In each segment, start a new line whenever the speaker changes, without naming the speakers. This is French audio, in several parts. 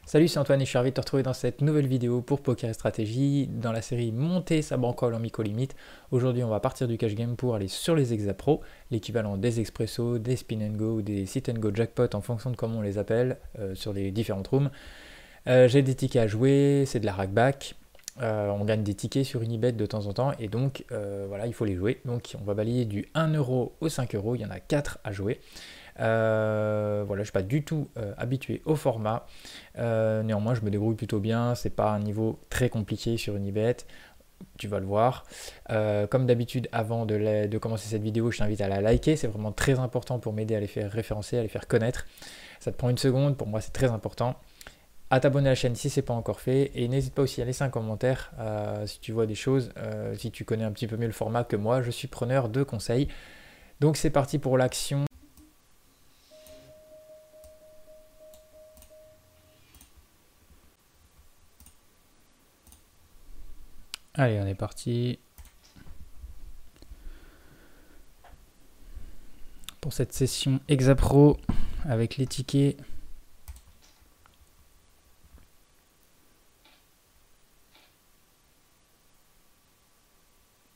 Salut, c'est Antoine et je suis ravi de te retrouver dans cette nouvelle vidéo pour Poker et Stratégie dans la série Monter sa bankroll en micro-limite. Aujourd'hui, on va partir du cash game pour aller sur les Exa Pro, l'équivalent des Expresso, des Spin and Go ou des Sit and Go Jackpot en fonction de comment on les appelle sur les différentes rooms. J'ai des tickets à jouer, c'est de la rackback. On gagne des tickets sur Unibet de temps en temps et donc voilà, il faut les jouer. Donc on va balayer du 1€ au 5€, il y en a 4 à jouer. Voilà, je ne suis pas du tout habitué au format. Néanmoins, je me débrouille plutôt bien. C'est pas un niveau très compliqué sur Unibet. Tu vas le voir. Comme d'habitude, avant de commencer cette vidéo, je t'invite à la liker. C'est vraiment très important pour m'aider à les faire référencer, à les faire connaître. Ça te prend une seconde. Pour moi, c'est très important. À t'abonner à la chaîne si ce n'est pas encore fait. Et n'hésite pas aussi à laisser un commentaire si tu vois des choses. Si tu connais un petit peu mieux le format que moi, je suis preneur de conseils. Donc c'est parti pour l'action. Allez, on est parti pour cette session Exapro avec les tickets.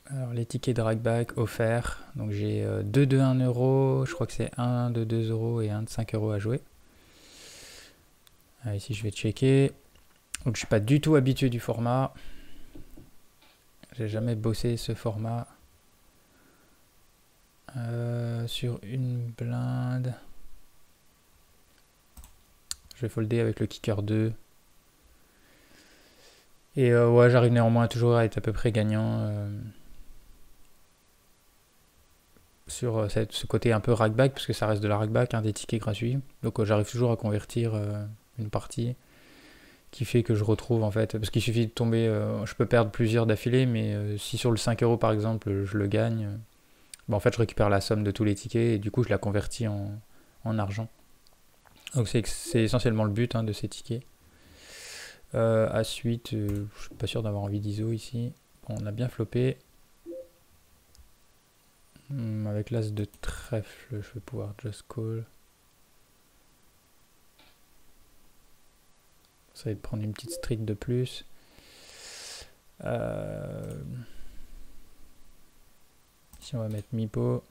Alors les tickets de rackback offerts, donc j'ai 2 de 1€, je crois que c'est 1 de 2€ et 1 de 5€ à jouer. Allez, ici je vais checker. Donc je suis pas du tout habitué du format. J'ai jamais bossé ce format sur une blinde. Je vais folder avec le kicker 2. Et ouais, j'arrive néanmoins toujours à être à peu près gagnant sur ce côté un peu rackback, parce que ça reste de la rackback, des tickets gratuits. Donc j'arrive toujours à convertir une partie qui fait que je retrouve en fait, parce qu'il suffit de tomber, je peux perdre plusieurs d'affilée, mais si sur le 5€ par exemple je le gagne, en fait je récupère la somme de tous les tickets et du coup je la convertis en argent. Donc c'est essentiellement le but de ces tickets. À suite, je suis pas sûr d'avoir envie d'ISO ici. Bon, on a bien floppé. Avec l'as de trèfle, je vais pouvoir just call. Ça va être prendre une petite street de plus. Si on va mettre mi-pot.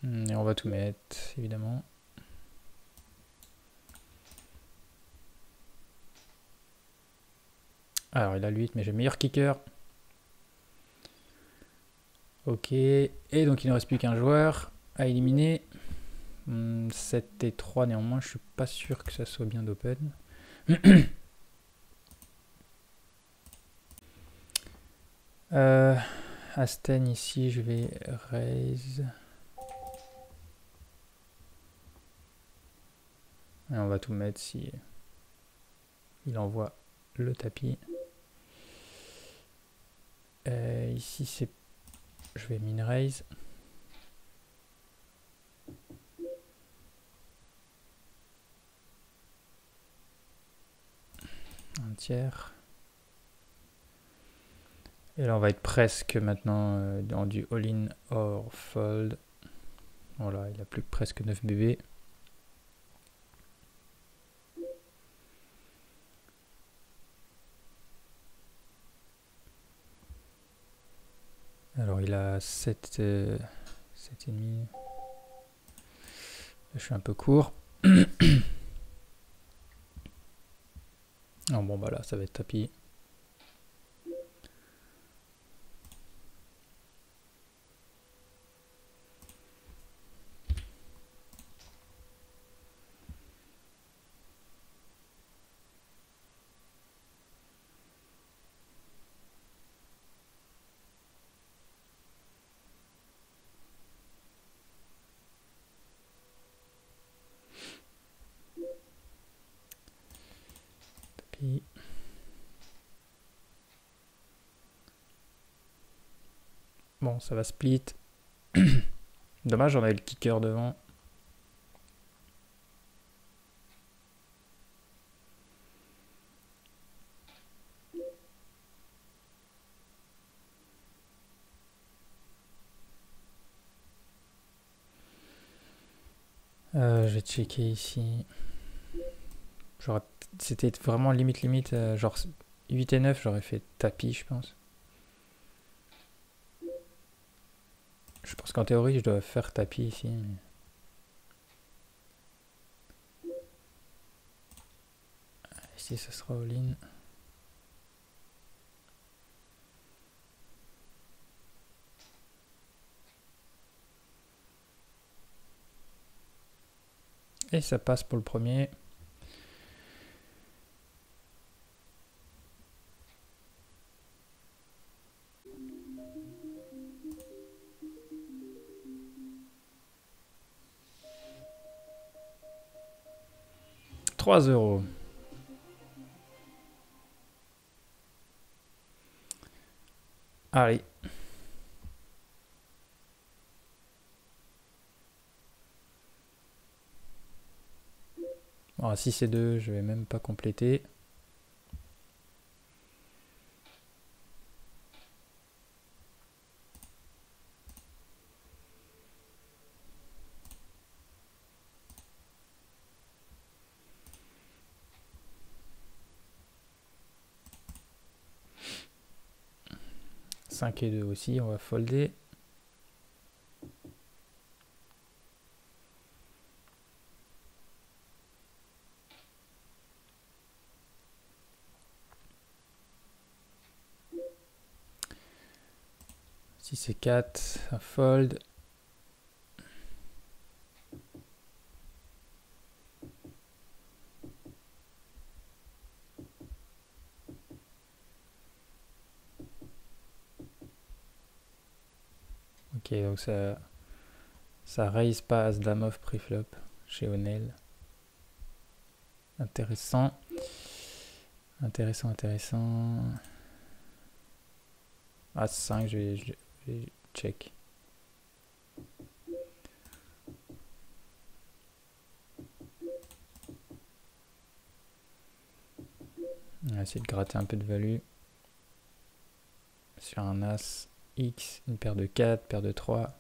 Et on va tout mettre, évidemment. Alors, il a le 8, mais j'ai meilleur kicker. Ok. Et donc, il ne reste plus qu'un joueur à éliminer. 7 et 3, néanmoins, je suis pas sûr que ça soit bien d'open. Asten ici, je vais raise. Et on va tout mettre si il envoie le tapis. Ici, c'est, je vais min raise. Un tiers. Et là, on va être presque maintenant dans du all-in or fold. Voilà, il a plus que presque 9 bébés. Alors, il a 7,5. Je suis un peu court. Oh, bon, bah là, ça va être tapis. Tapis. Bon, ça va split. Dommage, on avait le kicker devant. Je vais checker ici. C'était vraiment limite, genre 8 et 9, j'aurais fait tapis, je pense. Je pense qu'en théorie, je dois faire tapis ici. Mais... ici, ça sera all-in. Et ça passe pour le premier. « 3 €. Allez. Bon, 6 et 2, je vais même pas compléter. « 5 et 2 aussi, on va folder. Si c'est 4, un fold. Ok, donc ça raise pas As-Dame off preflop chez Onel. Intéressant. Intéressant. As-5, je vais check. On va essayer de gratter un peu de value. Sur un As X, une paire de 4, paire de 3.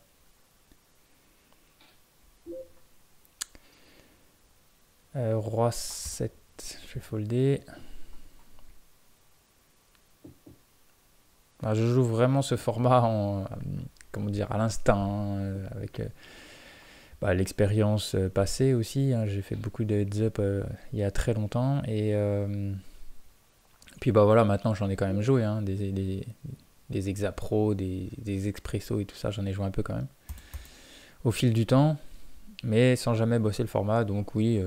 Roi 7, je vais folder. Alors, je joue vraiment ce format en, comment dire, à l'instinct, hein, avec l'expérience passée aussi. Hein. J'ai fait beaucoup de heads-up il y a très longtemps. Et puis voilà, maintenant j'en ai quand même joué. Hein, des Exapro, des Expresso et tout ça, j'en ai joué un peu quand même. Au fil du temps, mais sans jamais bosser le format. Donc oui,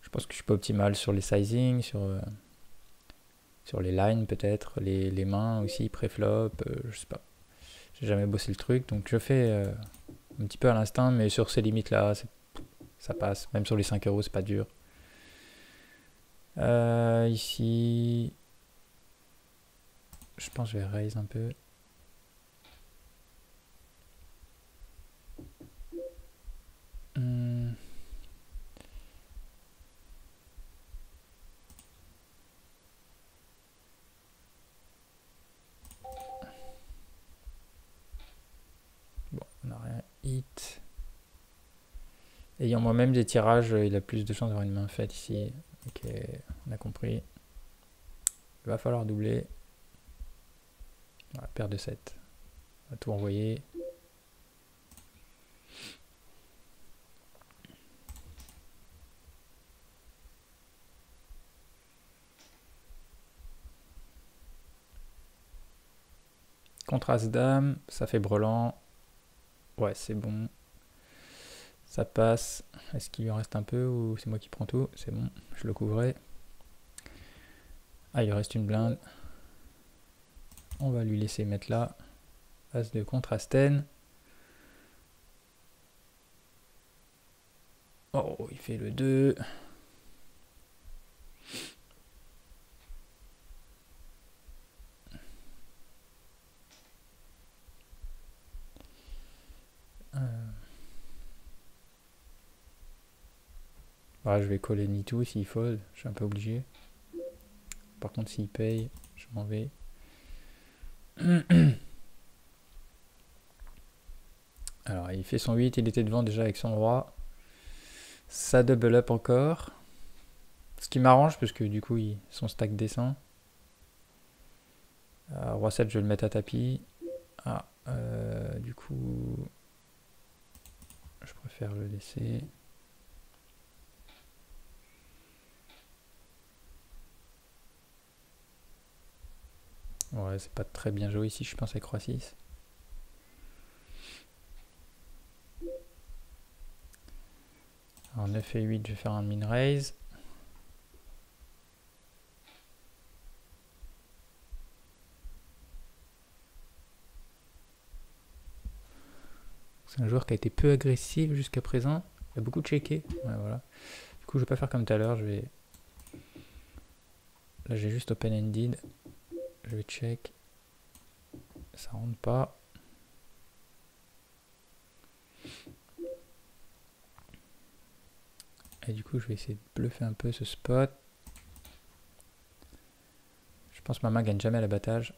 je pense que je suis pas optimal sur les sizing, sur les lines peut-être, les mains aussi, pré-flop, je sais pas. J'ai jamais bossé le truc, donc je fais un petit peu à l'instinct, mais sur ces limites-là, ça passe. Même sur les 5 €, c'est pas dur. Ici, je pense que je vais raise un peu. Bon, on n'a rien hit. Ayant moi-même des tirages, il a plus de chances d'avoir une main faite ici. Ok, on a compris. Il va falloir doubler. Voilà, paire de 7. On va tout envoyer. Contre As-Dame, ça fait brelan. Ouais, c'est bon. Ça passe. Est-ce qu'il lui en reste un peu ou c'est moi qui prends tout? C'est bon, je le couvrais. Ah, il reste une blinde. On va lui laisser mettre là. As de contre As-10. Oh, il fait le 2. Je vais coller ni tout s'il fold. Je suis un peu obligé. Par contre, s'il paye, je m'en vais. Alors, il fait son 8. Il était devant déjà avec son roi. Ça double up encore. Ce qui m'arrange parce que du coup son stack descend. Roi 7 je vais le mettre à tapis. Du coup je préfère le laisser. Ouais, c'est pas très bien joué ici, je pense, avec Roi 6. Alors 9 et 8, je vais faire un min raise. C'est un joueur qui a été peu agressif jusqu'à présent. Il a beaucoup checké. Ouais, voilà. Du coup, je vais pas faire comme tout à l'heure. Là, j'ai juste open-ended. Je vais check. Ça rentre pas. Et du coup, je vais essayer de bluffer un peu ce spot. Je pense que ma main gagne jamais à l'abattage.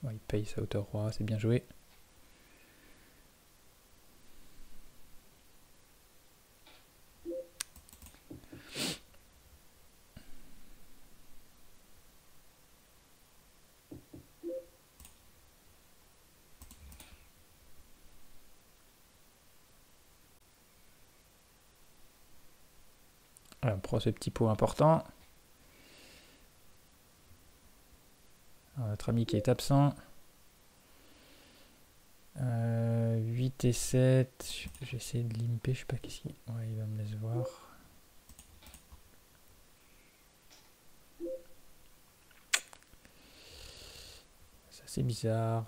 Ouais, il paye sa hauteur roi, c'est bien joué. Alors, on prend ce petit pot important. Alors, notre ami qui est absent. 8 et 7. J'ai essayé de limper, je sais pas qu'est-ce qu'il... Ouais, il va me laisser voir. Ça c'est bizarre.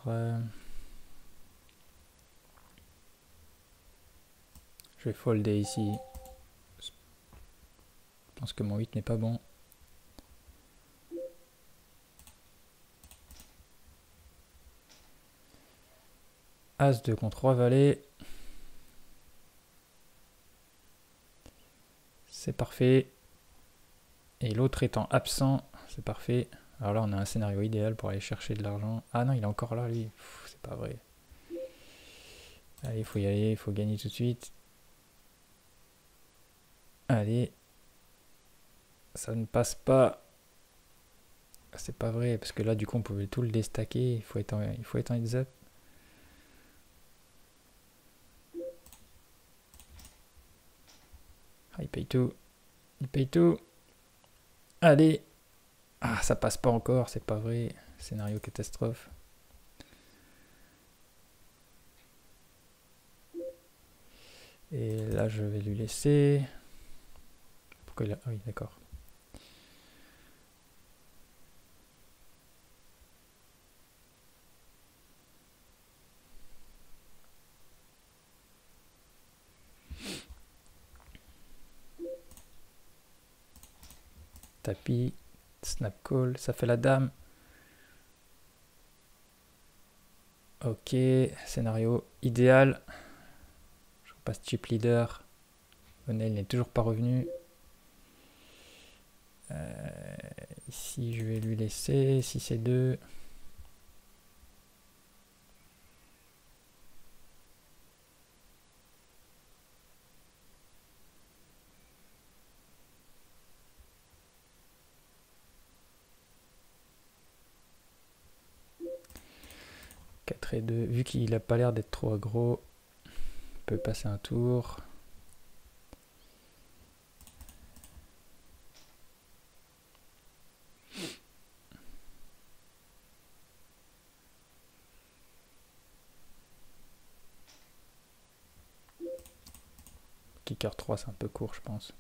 Je vais folder ici. Je pense que mon 8 n'est pas bon. As-2 contre 3 valets. C'est parfait. Et l'autre étant absent, c'est parfait. Alors là, on a un scénario idéal pour aller chercher de l'argent. Ah non, il est encore là, lui. C'est pas vrai. Allez, il faut y aller, il faut gagner tout de suite. Allez. Ça ne passe pas. C'est pas vrai, parce que là, du coup, on pouvait tout le déstacker. Il faut être en heads up. Ah, il paye tout. Il paye tout. Allez. Ah, ça passe pas encore, c'est pas vrai. Scénario catastrophe. Et là, je vais lui laisser. Pourquoi il a... Ah oui, d'accord. Tapis. Snap call. Ça fait la dame. Ok. Scénario idéal. Je repasse chip leader. O'Neil n'est toujours pas revenu. Ici, je vais lui laisser. 6 et 2. Et 2, vu qu'il a pas l'air d'être trop aggro, on peut passer un tour. Kicker 3, c'est un peu court, je pense.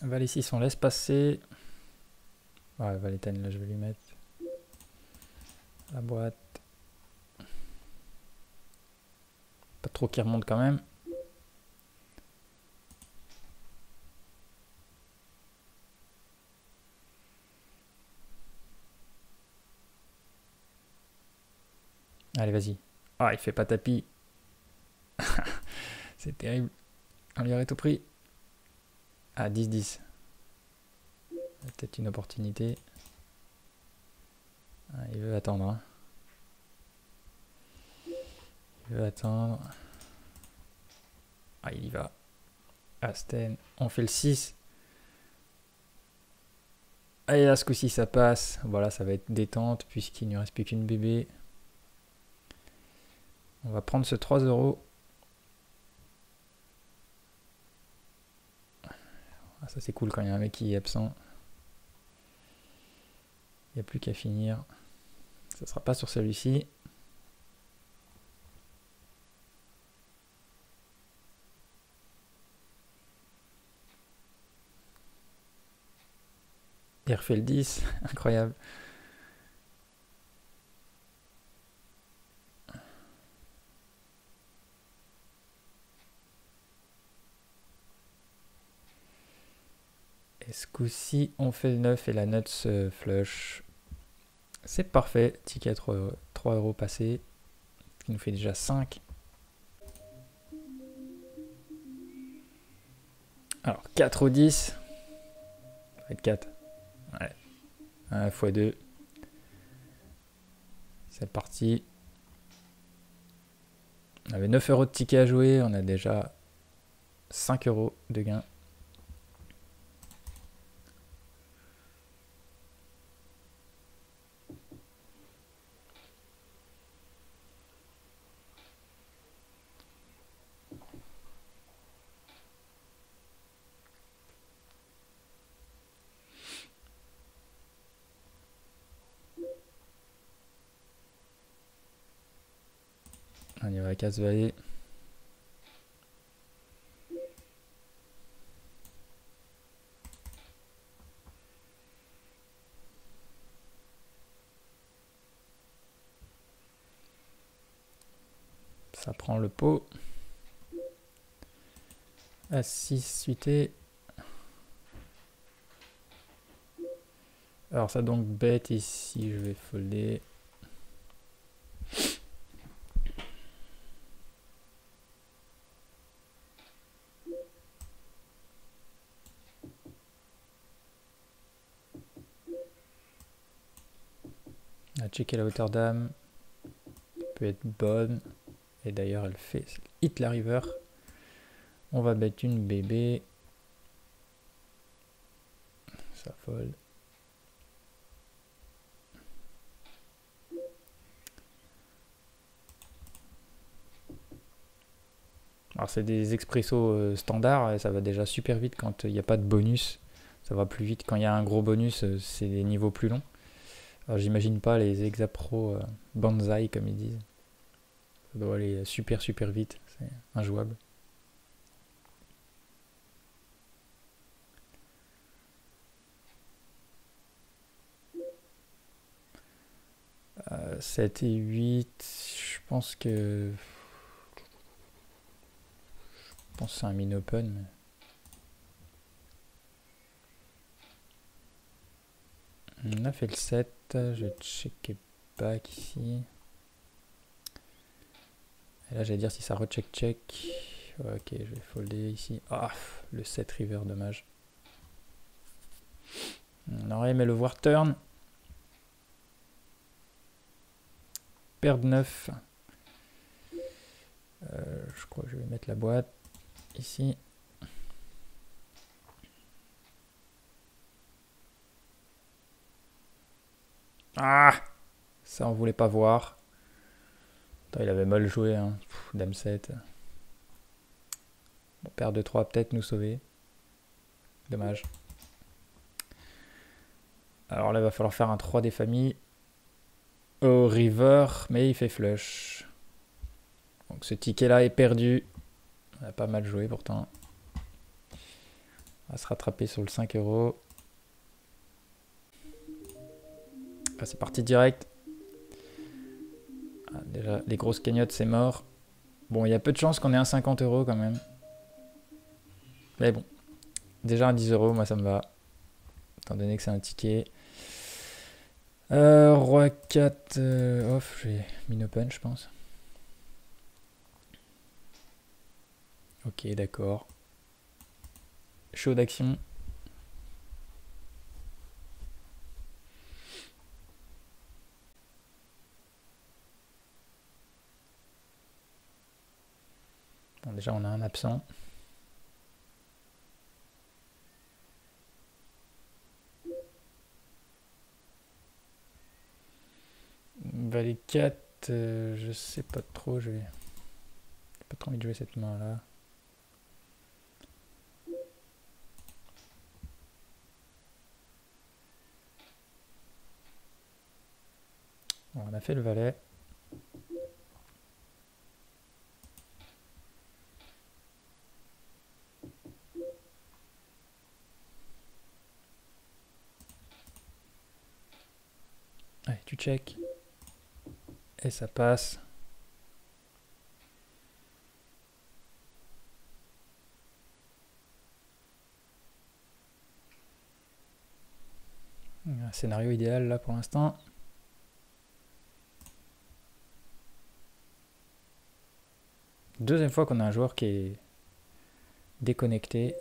Valet 6, on laisse passer. Ouais, Valet 10, là, je vais lui mettre la boîte. trop qu'il remonte quand même. Allez, vas-y. Ah, il fait pas tapis. C'est terrible. On lui aurait tout pris. Ah, 10-10. Peut-être une opportunité. Ah, il veut attendre. Hein. Il veut attendre. Ah, il y va. Asten. On fait le 6. Allez, là, ce coup-ci, ça passe. Voilà, ça va être détente puisqu'il ne reste plus qu'une bébé. On va prendre ce 3 €. Ah, ça, c'est cool quand il y a un mec qui est absent. Il n'y a plus qu'à finir. Ça ne sera pas sur celui-ci. Il refait le 10. Incroyable. Et ce coup-ci, on fait le 9 et la nuts flush. C'est parfait. Ticket à 3 € passé. Ce qui nous fait déjà 5. Alors, 4 au 10. Ça va être 4. Ouais. 1 x 2. C'est parti. On avait 9 € de ticket à jouer. On a déjà 5 € de gain. On y va à casse-valet. Ça prend le pot. À 6 suité. Alors ça donc bête ici, je vais folder. On a checké la hauteur d'âme. Peut être bonne. Et d'ailleurs elle fait hit la river. On va mettre une bébé. Ça fold. Alors c'est des expressos standards, et ça va déjà super vite quand il n'y a pas de bonus. Ça va plus vite quand il y a un gros bonus, c'est des niveaux plus longs. Alors j'imagine pas les exapros banzai comme ils disent. Ça doit aller super vite, c'est injouable. Euh, 7 et 8, je pense que c'est un min-open. On a fait le 7, je vais checker back ici. Et là j'allais dire si ça recheck check. Ok, je vais folder ici. Ah, le 7 river, dommage. On aurait aimé le voir turn. Perdre 9. Je crois que je vais mettre la boîte ici. Ah, ça on voulait pas voir. Attends, il avait mal joué, hein. Dame 7. Bon, paire de 3 peut-être nous sauver. Dommage. Alors là, il va falloir faire un 3 des familles. Au river, mais il fait flush. Donc ce ticket-là est perdu. On a pas mal joué pourtant. On va se rattraper sur le 5 €. Ah, c'est parti direct. Ah, déjà, les grosses cagnottes, c'est mort. Bon, il y a peu de chances qu'on ait un 50 € quand même. Mais bon, déjà un 10 €, moi ça me va. Étant donné que c'est un ticket. Roi 4 off, j'ai min open, je pense. Ok, d'accord. Chaud d'action. Bon, déjà on a un absent. Valet 4, je sais pas trop, j'ai pas trop envie de jouer cette main là. Bon, on a fait le valet. Allez, tu check. Et ça passe. Un scénario idéal là pour l'instant. Deuxième fois qu'on a un joueur qui est déconnecté.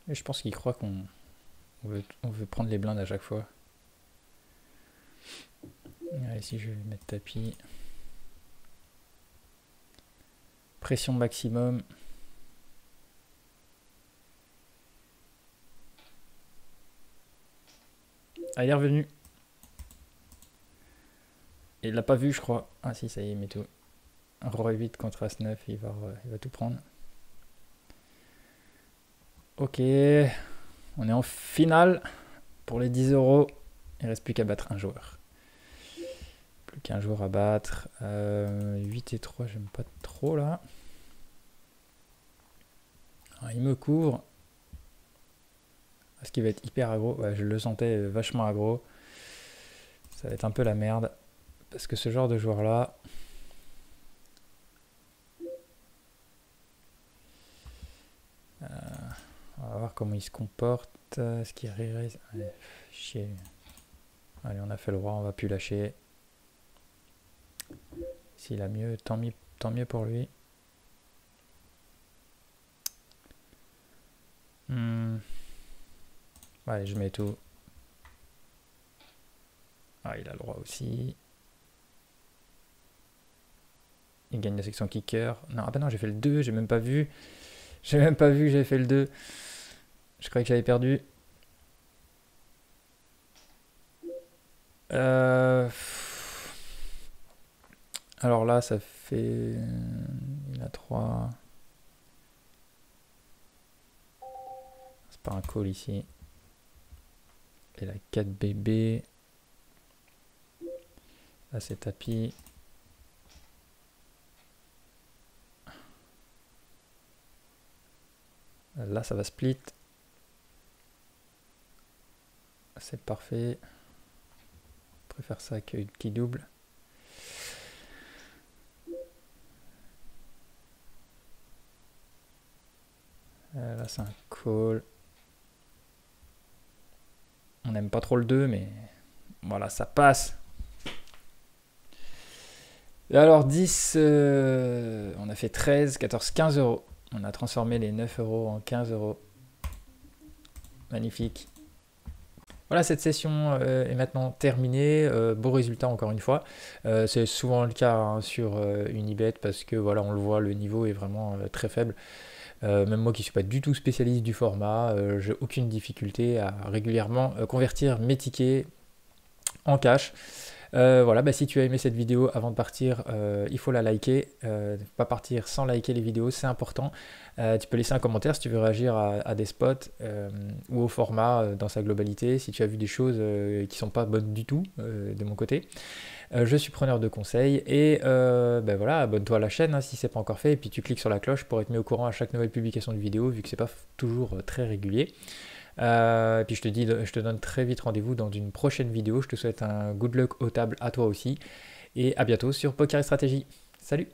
Et je pense qu'il croit qu'on veut prendre les blindes à chaque fois. Allez, si je vais mettre tapis. Pression maximum. Ah, il est revenu. Il l'a pas vu, je crois. Ah si, ça y est, il met tout. Roi 8 contre As-9, il va tout prendre. Ok. On est en finale pour les 10 €. Il reste plus qu'à battre un joueur. Plus qu'un joueur à battre. 8 et 3, j'aime pas trop là. Alors, il me couvre. Est-ce qu'il va être hyper aggro? Ouais, je le sentais vachement aggro. Ça va être un peu la merde. Parce que ce genre de joueur là. On va voir comment il se comporte. Est-ce qu'il rirait? Allez, chier. Allez, on a fait le roi, on va plus lâcher. S'il a mieux, tant mieux pour lui. Allez, je mets tout. Ah, il a le roi aussi. Il gagne la section kicker. Non, ah bah non, j'ai fait le 2, j'ai même pas vu. J'ai même pas vu que j'avais fait le 2. Je croyais que j'avais perdu. Alors là, ça fait... Il a 3... C'est pas un call ici. Il a 4 bébés. Là, c'est tapis. Là, ça va split. C'est parfait. Je préfère ça qu'il double. Là, c'est un call. On n'aime pas trop le 2, mais voilà, ça passe. Et alors, 10, on a fait 13, 14, 15 €. On a transformé les 9 € en 15 €. Magnifique. Voilà, cette session est maintenant terminée. Beau résultat encore une fois. C'est souvent le cas hein, sur Unibet parce que voilà, on le voit, le niveau est vraiment très faible. Même moi qui ne suis pas du tout spécialiste du format, j'ai aucune difficulté à régulièrement convertir mes tickets en cash. Voilà, bah, si tu as aimé cette vidéo, avant de partir, il faut la liker. Pas partir sans liker les vidéos, c'est important. Tu peux laisser un commentaire si tu veux réagir à des spots ou au format dans sa globalité. Si tu as vu des choses qui sont pas bonnes du tout de mon côté. Je suis preneur de conseils et ben voilà, abonne-toi à la chaîne hein, si c'est pas encore fait et puis tu cliques sur la cloche pour être mis au courant à chaque nouvelle publication de vidéo vu que c'est pas toujours très régulier. Et puis je te donne très vite rendez-vous dans une prochaine vidéo. Je te souhaite un good luck au table à toi aussi et à bientôt sur Poker et Stratégie. Salut!